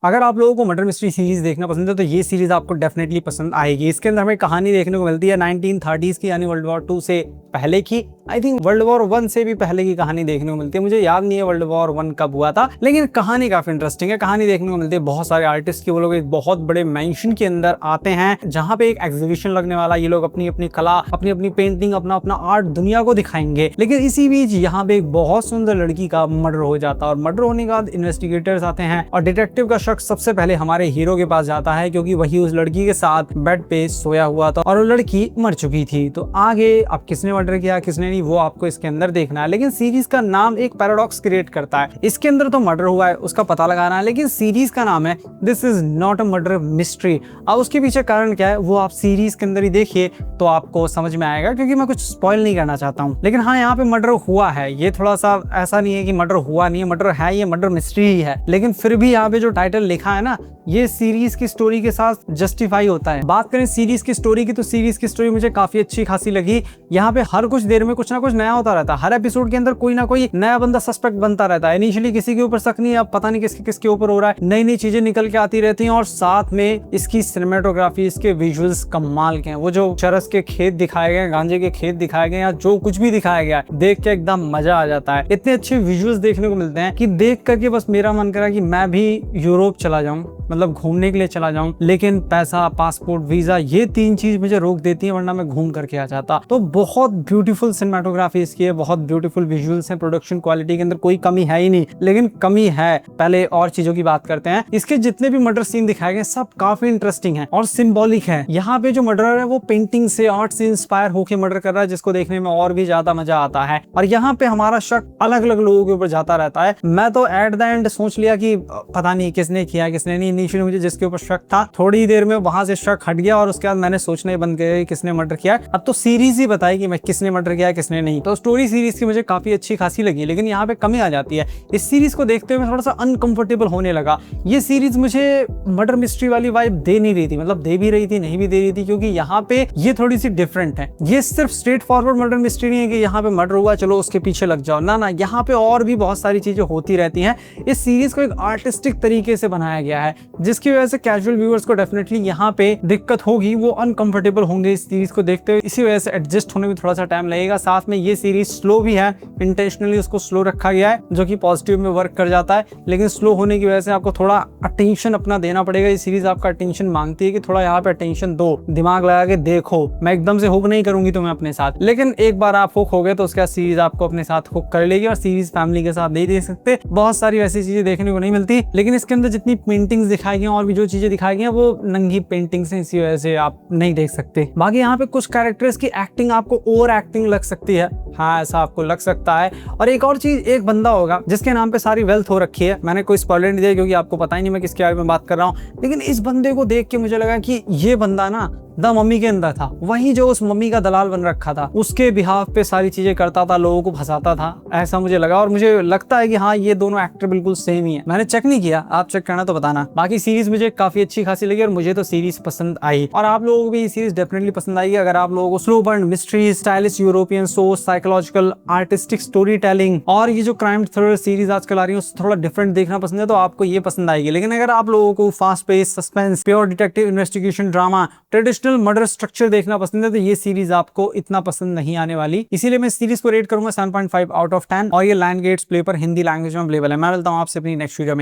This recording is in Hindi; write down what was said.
अगर आप लोगों को मर्डर मिस्ट्री सीरीज देखना पसंद है तो ये सीरीज आपको डेफिनेटली पसंद आएगी। इसके अंदर हमें कहानी देखने को मिलती है 1930s की, यानी वर्ल्ड वॉर 2 से पहले की। आई थिंक वर्ल्ड वॉर 1 से भी पहले की कहानी देखने को मिलती है। मुझे याद नहीं है वर्ल्ड वॉर 1 कब हुआ था, लेकिन कहानी काफी इंटरेस्टिंग है। कहानी देखने को मिलती है बहुत सारे आर्टिस्ट की। वो लोग एक बहुत बड़े मैंशन के अंदर आते हैं जहां पे एक एग्जीबिशन लगने वाला। ये लोग अपनी अपनी कला, अपनी अपनी पेंटिंग, अपना अपना आर्ट दुनिया को दिखाएंगे। लेकिन इसी बीच यहाँ पे एक बहुत सुंदर लड़की का मर्डर हो जाता है और मर्डर होने के बाद इन्वेस्टिगेटर्स आते हैं और डिटेक्टिव का शख्स सबसे पहले हमारे हीरो के पास जाता है, क्योंकि वही उस लड़की के साथ बेड पे सोया हुआ था और वो लड़की मर चुकी थी। तो आगे अब किसने मर्डर किया किसने नहीं, वो आपको इसके अंदर देखना है। लेकिन सीरीज का नाम एक पैराडॉक्स क्रिएट करता है। इसके अंदर तो मर्डर हुआ है उसका पता लगाना है, लेकिन सीरीज का नाम है this is not a murder mystery. अब उसके पीछे कारण क्या है वो आप सीरीज के अंदर ही देखिए तो आपको समझ में आएगा, क्योंकि मैं कुछ स्पॉइल नहीं करना चाहता हूँ। लेकिन हाँ, यहाँ पे मर्डर हुआ है। ये थोड़ा सा ऐसा नहीं है कि मर्डर हुआ नहीं है, मर्डर है, ये मर्डर मिस्ट्री ही है। लेकिन फिर भी यहाँ पे जो टाइटल लिखा है ना, ये सीरीज की स्टोरी के साथ जस्टिफाई होता है। बात करें सीरीज की स्टोरी की, तो सीरीज की स्टोरी मुझे काफी अच्छी खासी लगी। यहाँ पे हर कुछ देर में कुछ ना कुछ नया होता रहता है। हर एपिसोड के अंदर कोई ना कोई नया बंदा सस्पेक्ट बनता रहता है। इनिशियली किसी के ऊपर शक नहीं है, अब पता नहीं किसके किसके ऊपर हो रहा है। नई नई चीजें निकल के आती रहती हैं और साथ में इसकी सिनेमेटोग्राफी, इसके विजुअल्स कमाल के हैं। वो जो चरस के खेत दिखाए गए, गांजे के खेत दिखाए गए, या जो कुछ भी दिखाया गया है, देख के एकदम मजा आ जाता है। इतने अच्छे विजुअल्स देखने को मिलते हैं कि देख करके बस मेरा मन करा कि मैं भी यूरोप चला जाऊं, मतलब घूमने के लिए चला जाऊं। लेकिन पैसा, पासपोर्ट, वीजा, ये तीन चीज मुझे रोक देती है, वरना मैं घूम करके आ जाता। तो बहुत ब्यूटीफुल सिनेमेटोग्राफी इसकी है, बहुत ब्यूटीफुल विजुअल्स हैं। प्रोडक्शन क्वालिटी के अंदर कोई कमी है ही नहीं, लेकिन कमी है। पहले और चीजों की बात करते हैं। इसके जितने भी मर्डर सीन दिखाए गए सब काफी इंटरेस्टिंग है और सिंबॉलिक है। यहाँ पे जो मर्डरर है वो पेंटिंग से, आर्ट से इंस्पायर होकर मर्डर कर रहा है, जिसको देखने में और भी ज्यादा मजा आता है। और यहाँ पे हमारा शक अलग अलग लोगों के ऊपर जाता रहता है। मैं तो एट द एंड सोच लिया कि पता नहीं किसने किया किसने नहीं। इनिशियली मुझे जिसके ऊपर शक था, थोड़ी देर में वहां से शक हट गया और उसके बाद मैंने सोचना ही बंद किया किसने मर्डर किया। अब तो सीरीज ही बताएगी मैं किसने मर्डर किया किसने नहीं। तो स्टोरी सीरीज की मुझे काफी अच्छी खासी लगी, लेकिन यहाँ पे कमी आ जाती है। इस सीरीज को देखते हुए मैं थोड़ा सा अनकंफर्टेबल होने लगा। ये सीरीज मुझे मर्डर मिस्ट्री वाली वाइब दे नहीं रही थी, मतलब दे भी रही थी नहीं भी दे रही थी, क्योंकि यहाँ पे ये थोड़ी सी डिफरेंट है। ये सिर्फ स्ट्रेट फॉरवर्ड मर्डर मिस्ट्री नहीं है कि यहाँ पे मर्डर हुआ चलो उसके पीछे लग जाओ, ना ना, यहाँ पे और भी बहुत सारी चीजें होती रहती हैं। इस सीरीज को एक आर्टिस्टिक तरीके से बनाया गया है, जिसकी वजह से कैजुअल व्यूअर्स को डेफिनेटली यहाँ पे दिक्कत होगी, वो अनकंफर्टेबल होंगे इस सीरीज को देखते हुए। इसी वजह से एडजस्ट होने में थोड़ा सा टाइम लगेगा। साथ में ये सीरीज स्लो भी है, इंटेंशनली उसको स्लो रखा गया है, जो कि पॉजिटिव में वर्क कर जाता है। लेकिन स्लो होने की वजह से आपको थोड़ा अटेंशन अपना देना पड़ेगा। ये सीरीज आपका अटेंशन मांगती है कि थोड़ा यहाँ पे अटेंशन दो, दिमाग लगा के देखो। मैं एकदम से हुक नहीं करूंगी तुम्हें अपने साथ, लेकिन एक बार आप हुक हो गए तो उसके बाद सीरीज आपको अपने साथ हुक कर लेगी। और सीरीज फैमिली के साथ नहीं देख सकते, बहुत सारी वैसी चीजें देखने को नहीं मिलती। लेकिन इसके अंदर जितनी पेंटिंग्स दिखाई गई और भी जो चीजें दिखाई गई वो नंगी पेंटिंग्स हैं, इसी वजह से आप नहीं देख सकते। बाकी यहाँ पे कुछ कैरेक्टर्स की एक्टिंग आपको ओवर एक्टिंग लग सकती है, हाँ ऐसा आपको लग सकता है। और एक और चीज, एक बंदा होगा जिसके नाम पे सारी वेल्थ हो रखी है। मैंने कोई स्पॉइलर नहीं दिया क्योंकि आपको पता ही नहीं मैं किसके बारे में बात कर रहा हूँ, लेकिन इस बंदे को देख के मुझे लगा कि ये बंदा ना द मम्मी के अंदर था, वही जो उस मम्मी का दलाल बन रखा था, उसके बिहाफ पे सारी चीजें करता था, लोगों को फंसाता था, ऐसा मुझे लगा। और मुझे लगता है कि हाँ ये दोनों एक्टर बिल्कुल सेम ही है। मैंने चेक नहीं किया, आप चेक करना तो बताना। बाकी सीरीज मुझे काफी अच्छी खासी लगी और मुझे तो सीरीज पसंद आई, और आप लोगों को भी ये सीरीज डेफिनेटली पसंद आएगी। अगर आप लोगों को slow burn mystery, stylish European सोच, साइकोलॉजिकल, आर्टिस्टिक स्टोरी टेलिंग और ये जो क्राइम थ्रिलर सीरीज आजकल आ रही है उससे थोड़ा डिफरेंट देखना पसंद है तो आपको ये पसंद आएगी। लेकिन अगर आप लोगों को fast pace, suspense, pure detective investigation drama, traditional murder structure देखना पसंद है तो ये सीरीज आपको इतना पसंद नहीं आने वाली। इसीलिए मैं सीरीज को रेट करूंगा 7.5 आउट ऑफ 10। और ये लायन गेट्स प्ले पर हिंदी लैंग्वेज में अवेलेबल है। मैं मिलता हूं आपसे अपनी नेक्स्ट वीडियो में।